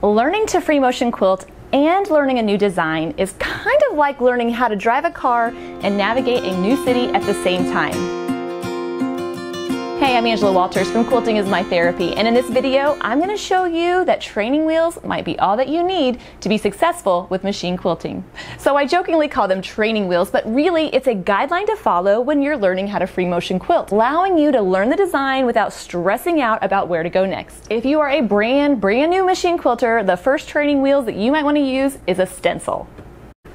Learning to free motion quilt and learning a new design is kind of like learning how to drive a car and navigate a new city at the same time. Hey, I'm Angela Walters from Quilting is My Therapy, and in this video I'm going to show you that training wheels might be all that you need to be successful with machine quilting. So I jokingly call them training wheels, but really it's a guideline to follow when you're learning how to free motion quilt, allowing you to learn the design without stressing out about where to go next. If you are a brand new machine quilter, the first training wheels that you might want to use is a stencil.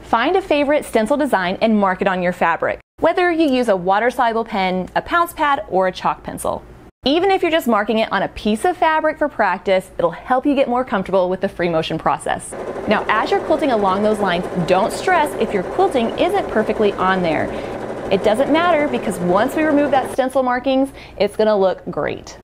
Find a favorite stencil design and mark it on your fabric, whether you use a water-soluble pen, a pounce pad, or a chalk pencil. Even if you're just marking it on a piece of fabric for practice, it'll help you get more comfortable with the free motion process. Now, as you're quilting along those lines, don't stress if your quilting isn't perfectly on there. It doesn't matter, because once we remove that stencil markings, it's gonna look great.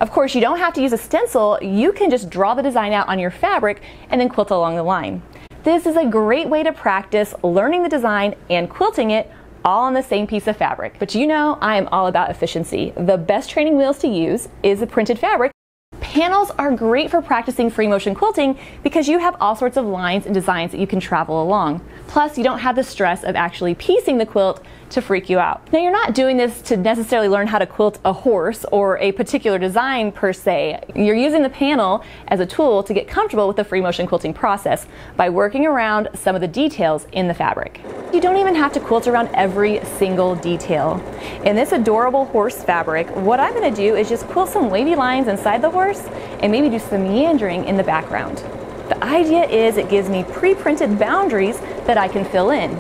Of course, you don't have to use a stencil. You can just draw the design out on your fabric and then quilt along the line. This is a great way to practice learning the design and quilting it all on the same piece of fabric. But you know, I am all about efficiency. The best training wheels to use is a printed fabric. Panels are great for practicing free motion quilting because you have all sorts of lines and designs that you can travel along. Plus, you don't have the stress of actually piecing the quilt to freak you out. Now, you're not doing this to necessarily learn how to quilt a horse or a particular design per se. You're using the panel as a tool to get comfortable with the free motion quilting process by working around some of the details in the fabric. You don't even have to quilt around every single detail. In this adorable horse fabric, what I'm going to do is just quilt some wavy lines inside the horse and maybe do some meandering in the background. The idea is it gives me pre-printed boundaries that I can fill in.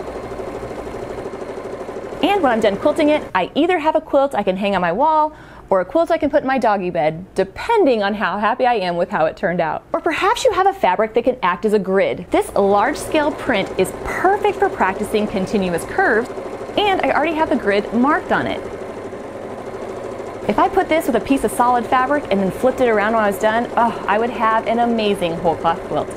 And when I'm done quilting it, I either have a quilt I can hang on my wall or a quilt I can put in my doggy bed, depending on how happy I am with how it turned out. Or perhaps you have a fabric that can act as a grid. This large-scale print is perfect for practicing continuous curves, and I already have the grid marked on it. If I put this with a piece of solid fabric and then flipped it around when I was done, I would have an amazing whole cloth quilt.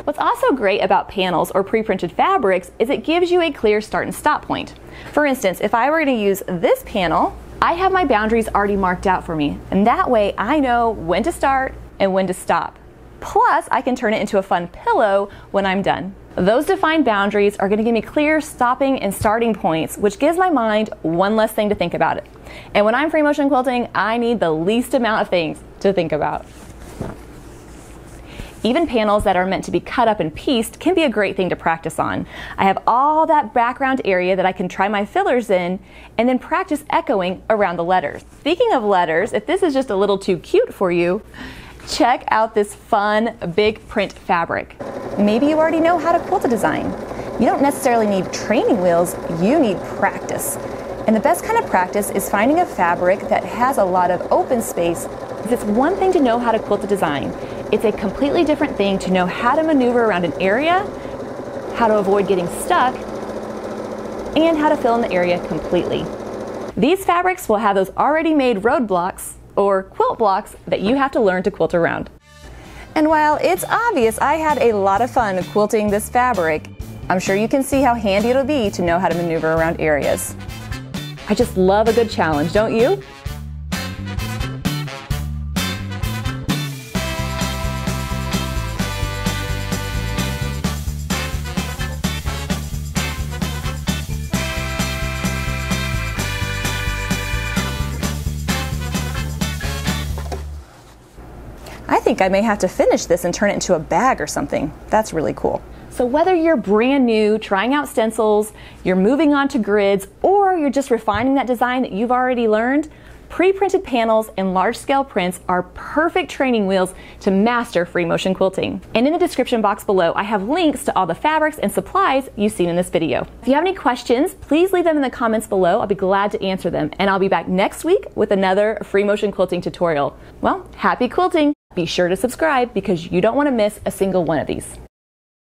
What's also great about panels or pre-printed fabrics is it gives you a clear start and stop point. For instance, if I were going to use this panel, I have my boundaries already marked out for me, and that way I know when to start and when to stop. Plus, I can turn it into a fun pillow when I'm done. Those defined boundaries are going to give me clear stopping and starting points, which gives my mind one less thing to think about it. And when I'm free motion quilting, I need the least amount of things to think about. Even panels that are meant to be cut up and pieced can be a great thing to practice on. I have all that background area that I can try my fillers in and then practice echoing around the letters. Speaking of letters, if this is just a little too cute for you, check out this fun big print fabric. Maybe you already know how to quilt a design. You don't necessarily need training wheels, you need practice. And the best kind of practice is finding a fabric that has a lot of open space. It's one thing to know how to quilt a design. It's a completely different thing to know how to maneuver around an area, how to avoid getting stuck, and how to fill in the area completely. These fabrics will have those already made roadblocks or quilt blocks that you have to learn to quilt around. And while it's obvious I had a lot of fun quilting this fabric, I'm sure you can see how handy it'll be to know how to maneuver around areas. I just love a good challenge, don't you? I think I may have to finish this and turn it into a bag or something. That's really cool. So whether you're brand new, trying out stencils, you're moving on to grids, or you're just refining that design that you've already learned, pre-printed panels and large-scale prints are perfect training wheels to master free motion quilting. And in the description box below, I have links to all the fabrics and supplies you've seen in this video. If you have any questions, please leave them in the comments below. I'll be glad to answer them. And I'll be back next week with another free motion quilting tutorial. Well, happy quilting! Be sure to subscribe because you don't want to miss a single one of these.